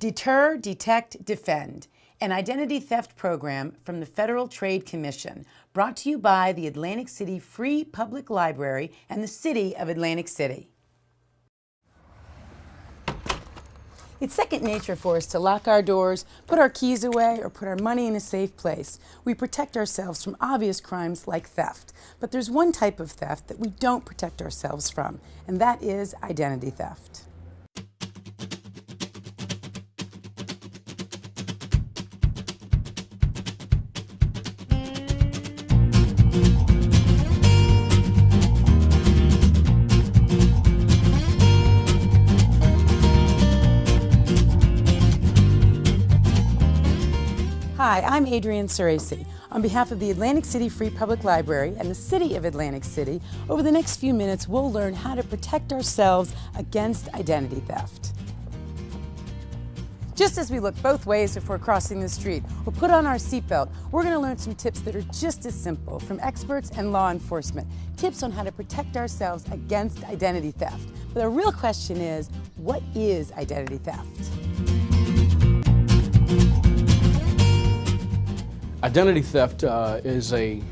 Deter, Detect, Defend, an identity theft program from the Federal Trade Commission, brought to you by the Atlantic City Free Public Library and the City of Atlantic City. It's second nature for us to lock our doors, put our keys away, or put our money in a safe place. We protect ourselves from obvious crimes like theft. But there's one type of theft that we don't protect ourselves from, and that is identity theft. Hi, I'm Adrienne Ceresi. On behalf of the Atlantic City Free Public Library and the City of Atlantic City, over the next few minutes we'll learn how to protect ourselves against identity theft. Just as we look both ways before crossing the street or put on our seatbelt, we're going to learn some tips that are just as simple from experts and law enforcement. Tips on how to protect ourselves against identity theft. But the real question is, what is identity theft? Identity theft is an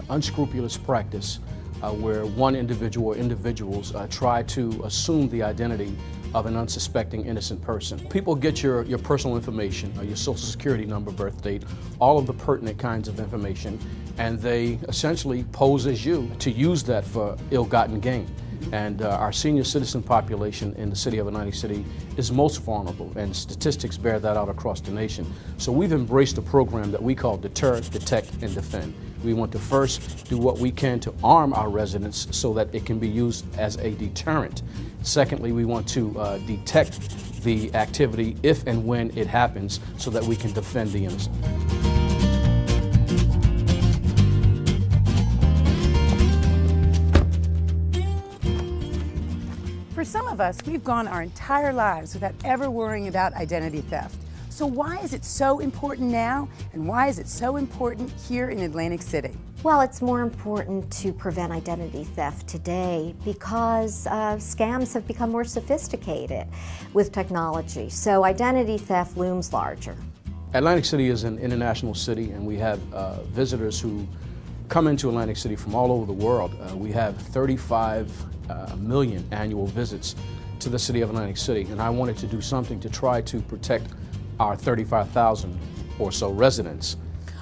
unscrupulous practice where one individual or individuals try to assume the identity of an unsuspecting innocent person. People get your personal information, your social security number, birth date, all of the pertinent kinds of information, and they essentially pose as you to use that for ill-gotten gain. And our senior citizen population in the City of Atlantic City is most vulnerable, and statistics bear that out across the nation. So we've embraced a program that we call Deter, Detect, and Defend. We want to first do what we can to arm our residents so that it can be used as a deterrent. Secondly, we want to detect the activity if and when it happens so that we can defend the innocent. For some of us, we've gone our entire lives without ever worrying about identity theft. So why is it so important now, and why is it so important here in Atlantic City? Well, it's more important to prevent identity theft today because scams have become more sophisticated with technology. So identity theft looms larger. Atlantic City is an international city, and we have visitors who come into Atlantic City from all over the world. We have 35 million annual visits to the City of Atlantic City, and I wanted to do something to try to protect our 35,000 or so residents.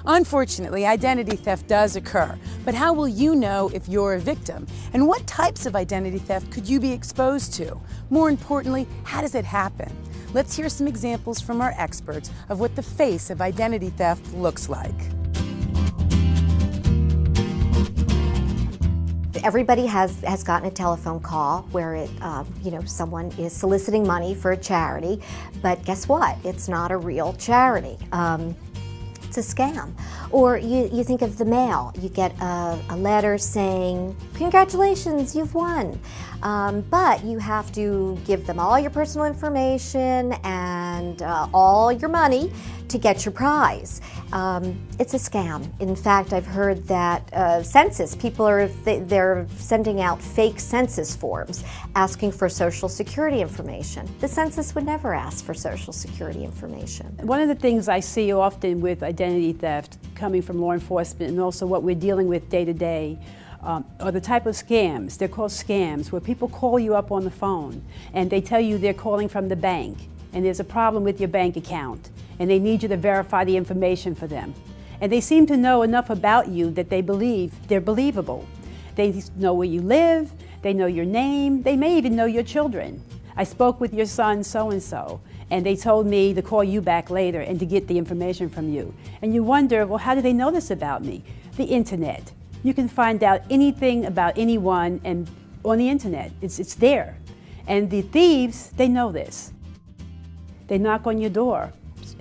Unfortunately, identity theft does occur, but how will you know if you're a victim? And what types of identity theft could you be exposed to? More importantly, how does it happen? Let's hear some examples from our experts of what the face of identity theft looks like. Everybody has gotten a telephone call where someone is soliciting money for a charity, but guess what? It's not a real charity. It's a scam. Or you think of the mail. You get a letter saying, congratulations, you've won. But you have to give them all your personal information and all your money to get your prize. It's a scam. In fact, I've heard that census, people they're sending out fake census forms asking for Social Security information. The census would never ask for Social Security information. One of the things I see often with identity theft coming from law enforcement, and also what we're dealing with day to day, are the type of scams. They're called scams, where people call you up on the phone and they tell you they're calling from the bank and there's a problem with your bank account and they need you to verify the information for them. And they seem to know enough about you that they believe they're believable. They know where you live, they know your name, they may even know your children. I spoke with your son so-and-so, and they told me to call you back later and to get the information from you. And you wonder, well, how do they know this about me? The internet. You can find out anything about anyone and on the internet. It's there. And the thieves, they know this. They knock on your door,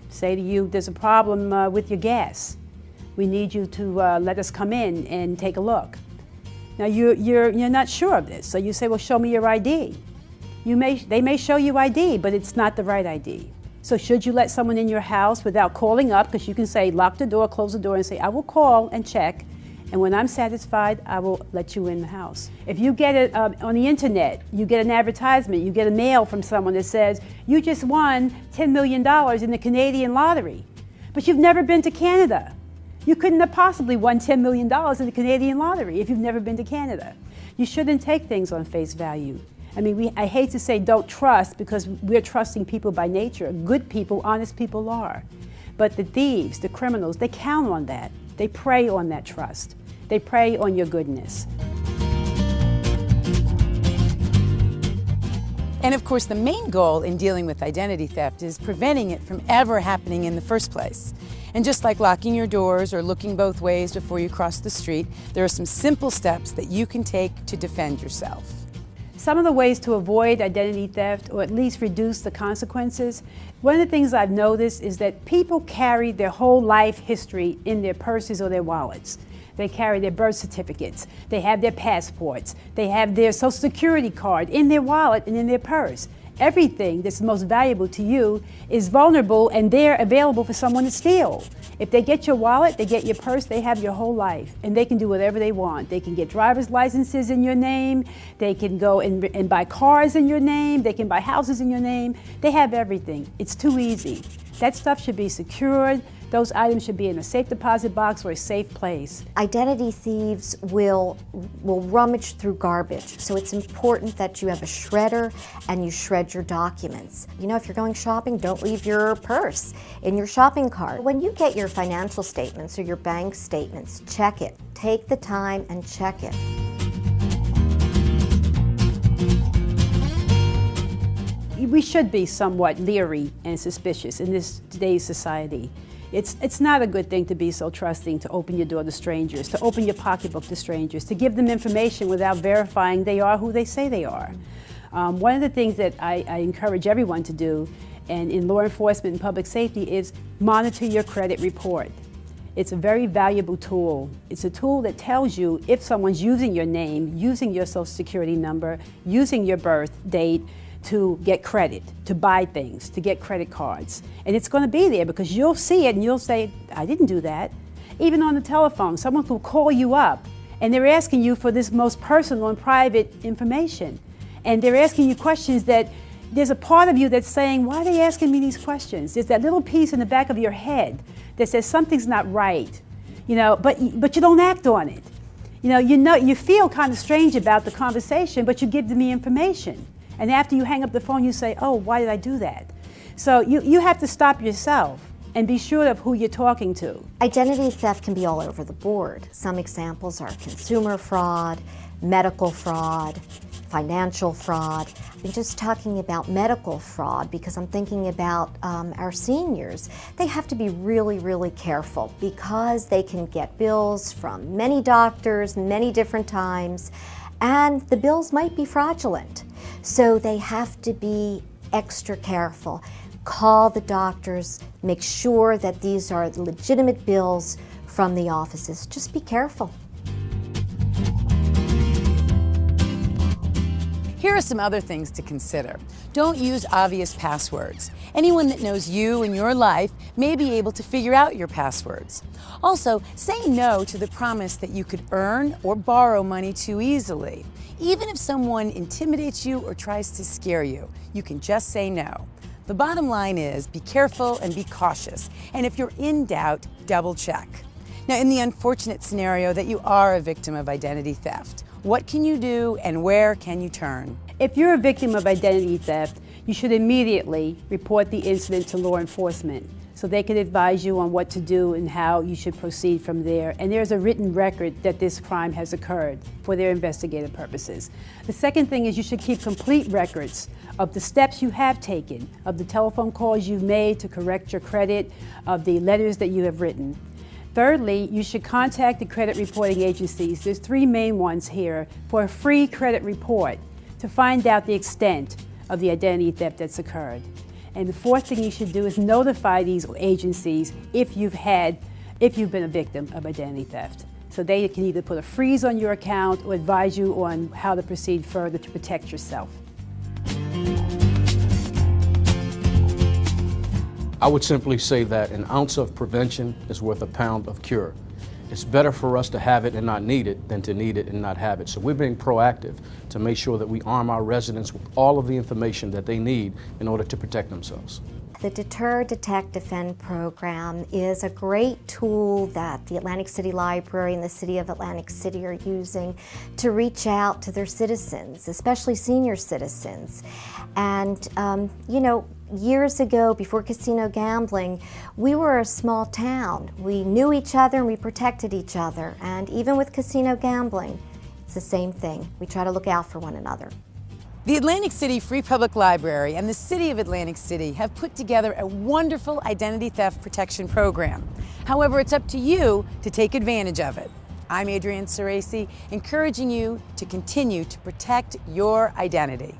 say to you, there's a problem with your gas. We need you to let us come in and take a look. Now you're not sure of this, so you say, well, show me your ID. They may show you ID, but it's not the right ID. So should you let someone in your house without calling up, because you can say, lock the door, close the door, and say, I will call and check, And when I'm satisfied, I will let you in the house. If you get it on the internet, you get an advertisement, you get a mail from someone that says, you just won $10 million in the Canadian lottery, but you've never been to Canada. You couldn't have possibly won $10 million in the Canadian lottery if you've never been to Canada. You shouldn't take things on face value. I mean, I hate to say don't trust, because we're trusting people by nature. Good people, honest people are. But the thieves, the criminals, they count on that. They prey on that trust. They prey on your goodness. And of course, the main goal in dealing with identity theft is preventing it from ever happening in the first place. And just like locking your doors or looking both ways before you cross the street, there are some simple steps that you can take to defend yourself. Some of the ways to avoid identity theft, or at least reduce the consequences, one of the things I've noticed is that people carry their whole life history in their purses or their wallets. They carry their birth certificates, they have their passports, they have their Social Security card in their wallet and in their purse. Everything that's most valuable to you is vulnerable and they're available for someone to steal. If they get your wallet, they get your purse, they have your whole life, and they can do whatever they want. They can get driver's licenses in your name, they can go and buy cars in your name, they can buy houses in your name. They have everything. It's too easy. That stuff should be secured. Those items should be in a safe deposit box or a safe place. Identity thieves will rummage through garbage, so it's important that you have a shredder and you shred your documents. You know, if you're going shopping, don't leave your purse in your shopping cart. When you get your financial statements or your bank statements, check it. Take the time and check it. We should be somewhat leery and suspicious in today's society. It's not a good thing to be so trusting, to open your door to strangers, to open your pocketbook to strangers, to give them information without verifying they are who they say they are. One of the things that I encourage everyone to do, and in law enforcement and public safety, is monitor your credit report. It's a very valuable tool. It's a tool that tells you if someone's using your name, using your Social Security number, using your birth date, to get credit, to buy things, to get credit cards. And it's going to be there because you'll see it and you'll say, I didn't do that. Even on the telephone, someone will call you up and they're asking you for this most personal and private information. And they're asking you questions that there's a part of you that's saying, why are they asking me these questions? There's that little piece in the back of your head that says something's not right, you know, but you don't act on it. You feel kind of strange about the conversation, but you give them the information. And after you hang up the phone, you say, oh, why did I do that? So you have to stop yourself and be sure of who you're talking to. Identity theft can be all over the board. Some examples are consumer fraud, medical fraud, financial fraud. I'm just talking about medical fraud because I'm thinking about our seniors. They have to be really, really careful because they can get bills from many doctors, many different times, and the bills might be fraudulent. So they have to be extra careful. Call the doctors, make sure that these are legitimate bills from the offices. Just be careful. Here are some other things to consider. Don't use obvious passwords. Anyone that knows you and your life may be able to figure out your passwords. Also, say no to the promise that you could earn or borrow money too easily. Even if someone intimidates you or tries to scare you, you can just say no. The bottom line is be careful and be cautious. And if you're in doubt, double check. Now, in the unfortunate scenario that you are a victim of identity theft, what can you do and where can you turn? If you're a victim of identity theft, you should immediately report the incident to law enforcement so they can advise you on what to do and how you should proceed from there. And there's a written record that this crime has occurred for their investigative purposes. The second thing is you should keep complete records of the steps you have taken, of the telephone calls you've made to correct your credit, of the letters that you have written. Thirdly, you should contact the credit reporting agencies. There's three main ones here for a free credit report to find out the extent of the identity theft that's occurred. And the fourth thing you should do is notify these agencies if you've been a victim of identity theft. So they can either put a freeze on your account or advise you on how to proceed further to protect yourself. I would simply say that an ounce of prevention is worth a pound of cure. It's better for us to have it and not need it than to need it and not have it. So we're being proactive to make sure that we arm our residents with all of the information that they need in order to protect themselves. The Deter, Detect, Defend program is a great tool that the Atlantic City Library and the City of Atlantic City are using to reach out to their citizens, especially senior citizens. And, you know, years ago, before casino gambling, we were a small town. We knew each other and we protected each other. And even with casino gambling, it's the same thing. We try to look out for one another. The Atlantic City Free Public Library and the City of Atlantic City have put together a wonderful identity theft protection program. However, it's up to you to take advantage of it. I'm Adrienne Ceraci, encouraging you to continue to protect your identity.